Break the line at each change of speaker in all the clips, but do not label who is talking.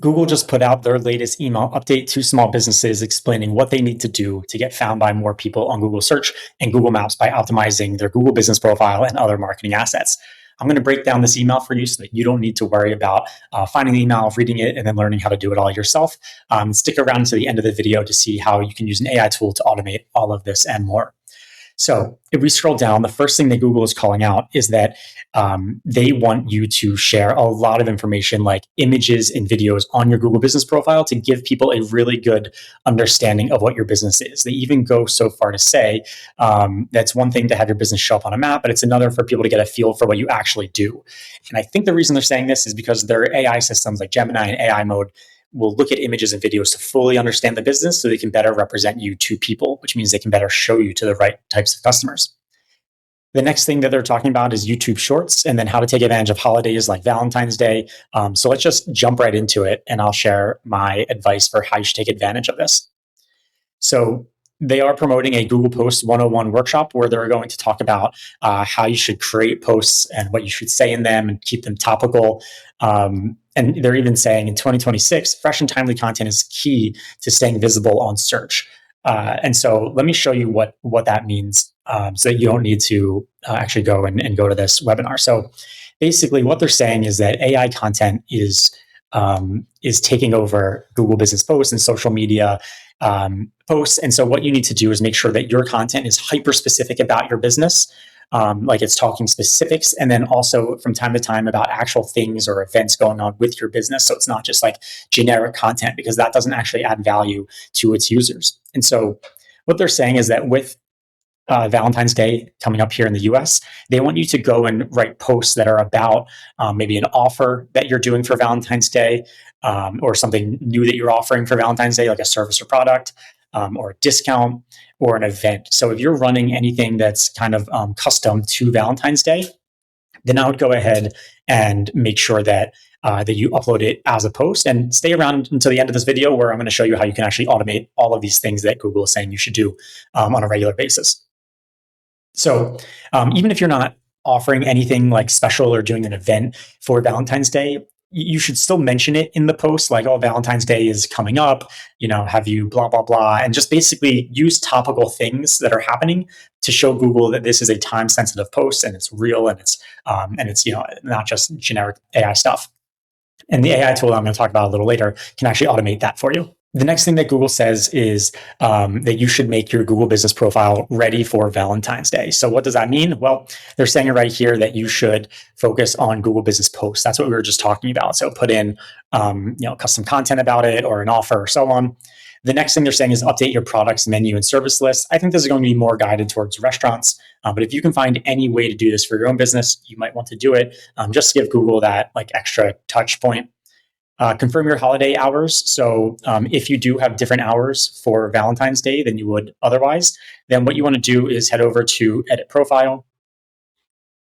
Google just put out their latest email update to small businesses explaining what they need to do to get found by more people on Google Search and Google Maps by optimizing their Google business profile and other marketing assets. I'm going to break down this email for you so that you don't need to worry about finding the email, reading it, and then learning how to do it all yourself. Stick around to the end of the video to see how you can use an AI tool to automate all of this and more. So if we scroll down, the first thing that Google is calling out is that they want you to share a lot of information like images and videos on your Google business profile to give people a really good understanding of what your business is. They even go so far to say that's one thing to have your business show up on a map, but it's another for people to get a feel for what you actually do. And I think the reason they're saying this is because their AI systems like Gemini and AI Mode will look at images and videos to fully understand the business so they can better represent you to people, which means they can better show you to the right types of customers. The next thing that they're talking about is YouTube Shorts and then how to take advantage of holidays like Valentine's Day. So let's just jump right into it and I'll share my advice for how you should take advantage of this. So they are promoting a Google Posts 101 workshop where they're going to talk about how you should create posts and what you should say in them and keep them topical. And they're even saying in 2026, fresh and timely content is key to staying visible on search. And so let me show you what that means so that you don't need to actually go and go to this webinar. So basically what they're saying is that AI content is taking over Google Business Posts and social media posts. And so what you need to do is make sure that your content is hyper specific about your business. Like it's talking specifics, and then also from time to time about actual things or events going on with your business. So it's not just like generic content, because that doesn't actually add value to its users. And so what they're saying is that with Valentine's Day coming up here in the US, they want you to go and write posts that are about maybe an offer that you're doing for Valentine's Day, or something new that you're offering for Valentine's Day, like a service or product, or a discount or an event. So if you're running anything that's kind of custom to Valentine's Day, then I would go ahead and make sure that that you upload it as a post, and stay around until the end of this video where I'm going to show you how you can actually automate all of these things that Google is saying you should do on a regular basis. So even if you're not offering anything like special or doing an event for Valentine's Day, you should still mention it in the post, like, oh, Valentine's Day is coming up, have you blah, blah, blah, and just basically use topical things that are happening to show Google that this is a time sensitive post and it's real and it's not just generic AI stuff. And the AI tool I'm going to talk about a little later can actually automate that for you. The next thing that Google says is that you should make your Google business profile ready for Valentine's Day. So what does that mean? Well, they're saying it right here that you should focus on Google business posts. That's what we were just talking about. So put in custom content about it or an offer or so on. The next thing they're saying is update your products, menu, and service list. I think this is going to be more guided towards restaurants, but if you can find any way to do this for your own business, you might want to do it just to give Google that like extra touch point. Confirm your holiday hours. So if you do have different hours for Valentine's Day than you would otherwise, then what you want to do is head over to Edit Profile,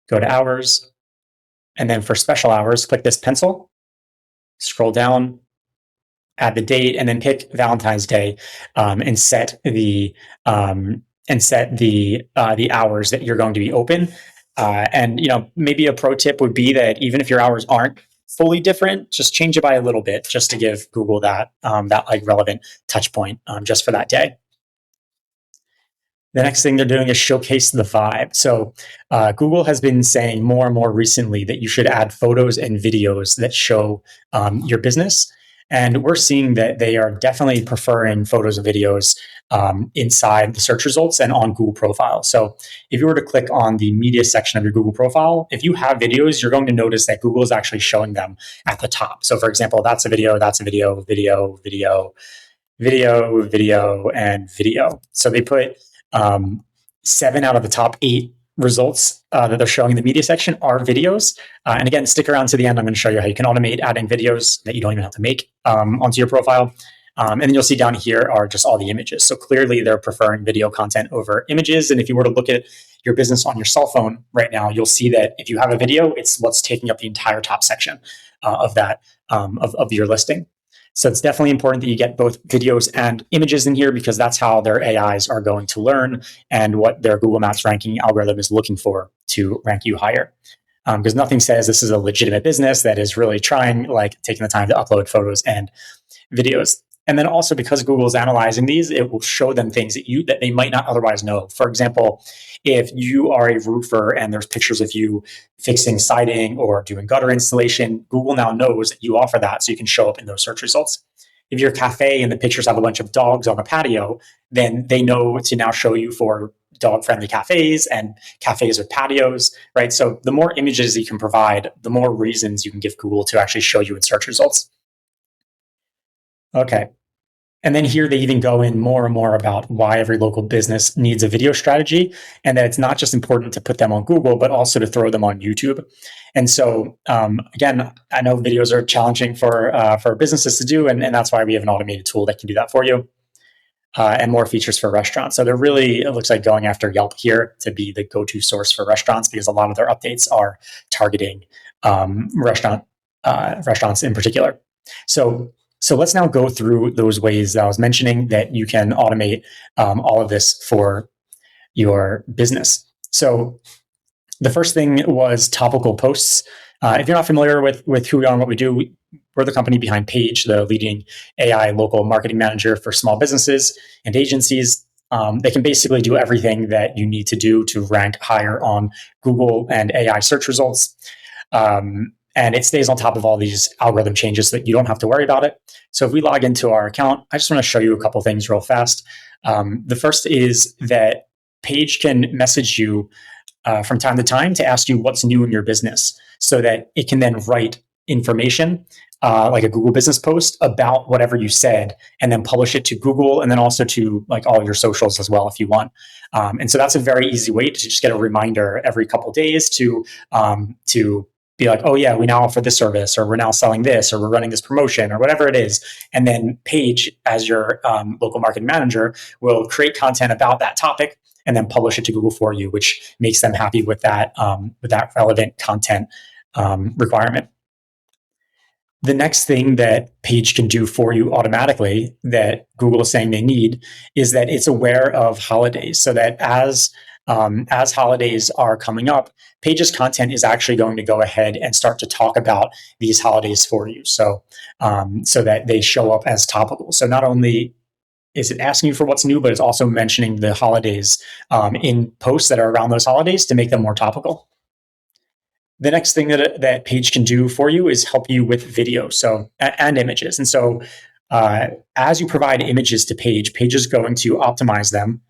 go to Hours, and then for special hours, click this pencil, scroll down, add the date, and then pick Valentine's Day and set the hours that you're going to be open. And maybe a pro tip would be that even if your hours aren't fully different, just change it by a little bit, just to give Google that like relevant touch point just for that day. The next thing they're doing is showcase the vibe. So Google has been saying more and more recently that you should add photos and videos that show your business. And we're seeing that they are definitely preferring photos and videos inside the search results and on Google profile. So if you were to click on the media section of your Google profile, if you have videos, you're going to notice that Google is actually showing them at the top. So for example, that's a video, video, and video. So they put 7 out of the top 8 results that they're showing in the media section are videos. And again, stick around to the end. I'm going to show you how you can automate adding videos that you don't even have to make onto your profile. And then you'll see down here are just all the images. So clearly they're preferring video content over images. And if you were to look at your business on your cell phone right now, you'll see that if you have a video, it's what's taking up the entire top section of that of your listing. So it's definitely important that you get both videos and images in here, because that's how their AIs are going to learn and what their Google Maps ranking algorithm is looking for to rank you higher. because nothing says this is a legitimate business that is really trying, like taking the time to upload photos and videos. And then also because Google is analyzing these, it will show them things that they might not otherwise know. For example, if you are a roofer and there's pictures of you fixing siding or doing gutter installation, Google now knows that you offer that, so you can show up in those search results. If you're a cafe and the pictures have a bunch of dogs on a patio, then they know to now show you for dog-friendly cafes and cafes with patios, right? So the more images you can provide, the more reasons you can give Google to actually show you in search results. Okay. And then here they even go in more and more about why every local business needs a video strategy, and that it's not just important to put them on Google, but also to throw them on YouTube. And so, again, I know videos are challenging for businesses to do, and that's why we have an automated tool that can do that for you, and more features for restaurants. So they're really, it looks like, going after Yelp here to be the go-to source for restaurants, because a lot of their updates are targeting restaurants in particular. So let's now go through those ways that I was mentioning that you can automate all of this for your business. So the first thing was topical posts. If you're not familiar with who we are and what we do, we're the company behind Paige, the leading AI local marketing manager for small businesses and agencies. They can basically do everything that you need to do to rank higher on Google and AI search results. And it stays on top of all these algorithm changes so that you don't have to worry about it. So if we log into our account, I just want to show you a couple things real fast. The first is that Paige can message you from time to time to ask you what's new in your business, so that it can then write information like a Google business post about whatever you said, and then publish it to Google, and then also to like all your socials as well if you want. And so that's a very easy way to just get a reminder every couple days to be like, oh yeah, we now offer this service, or we're now selling this, or we're running this promotion, or whatever it is. And then Paige, as your local marketing manager, will create content about that topic and then publish it to Google for you, which makes them happy with that relevant content requirement. The next thing that Paige can do for you automatically that Google is saying they need is that it's aware of holidays, so that as holidays are coming up, Paige's content is actually going to go ahead and start to talk about these holidays for you, so that they show up as topical. So not only is it asking you for what's new, but it's also mentioning the holidays in posts that are around those holidays to make them more topical. The next thing that Paige can do for you is help you with video, and images. And so as you provide images to Paige, Paige is going to optimize them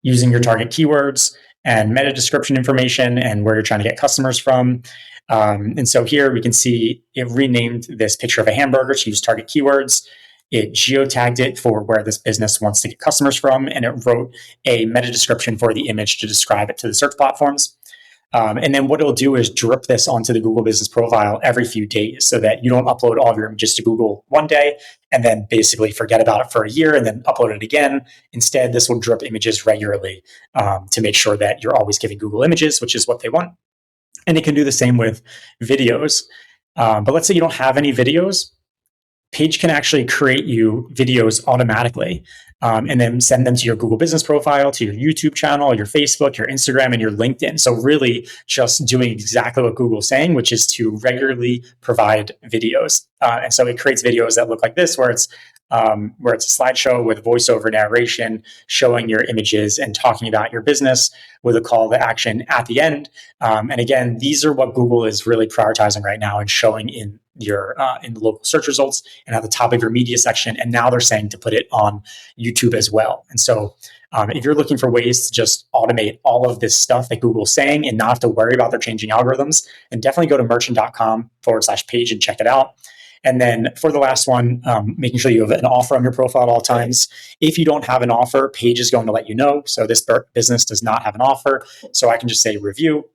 using your target keywords and meta description information and where you're trying to get customers from. And so here we can see it renamed this picture of a hamburger to use target keywords. It geotagged it for where this business wants to get customers from, and it wrote a meta description for the image to describe it to the search platforms. And then what it'll do is drip this onto the Google Business Profile every few days, so that you don't upload all of your images to Google one day and then basically forget about it for a year and then upload it again. Instead, this will drip images regularly to make sure that you're always giving Google images, which is what they want. And it can do the same with videos. But let's say you don't have any videos. Paige can actually create you videos automatically, and then send them to your Google Business Profile, to your YouTube channel, your Facebook, your Instagram, and your LinkedIn. So really just doing exactly what Google's saying, which is to regularly provide videos. And so it creates videos that look like this, where it's a slideshow with voiceover narration showing your images and talking about your business with a call to action at the end. And again, these are what Google is really prioritizing right now and showing in the local search results and at the top of your media section. And now they're saying to put it on YouTube as well. And so if you're looking for ways to just automate all of this stuff that Google's saying and not have to worry about their changing algorithms, then definitely go to merchant.com/Paige and check it out. And then for the last one, making sure you have an offer on your profile at all times. If you don't have an offer, Paige is going to let you know. So this business does not have an offer. So I can just say review,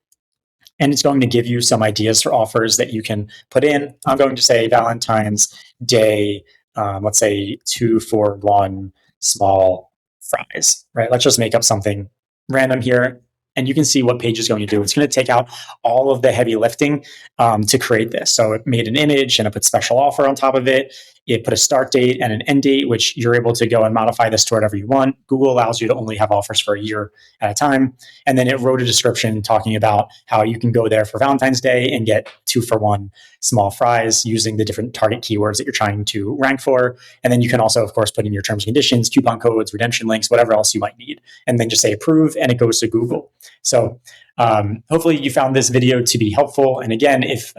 and it's going to give you some ideas for offers that you can put in. I'm going to say Valentine's Day, let's say 2 for 1 small fries, right? Let's just make up something random here. And you can see what Paige is going to do. It's going to take out all of the heavy lifting to create this. So it made an image and it put special offer on top of it. It put a start date and an end date, which you're able to go and modify this to whatever you want. Google allows you to only have offers for a year at a time. And then it wrote a description talking about how you can go there for Valentine's Day and get 2-for-1 small fries using the different target keywords that you're trying to rank for. And then you can also, of course, put in your terms and conditions, coupon codes, redemption links, whatever else you might need. And then just say approve, and it goes to Google. So hopefully you found this video to be helpful. And again, if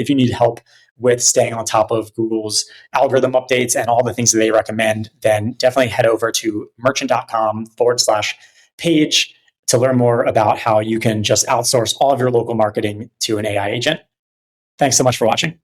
you need help with staying on top of Google's algorithm updates and all the things that they recommend, then definitely head over to merchant.com/Paige to learn more about how you can just outsource all of your local marketing to an AI agent. Thanks so much for watching.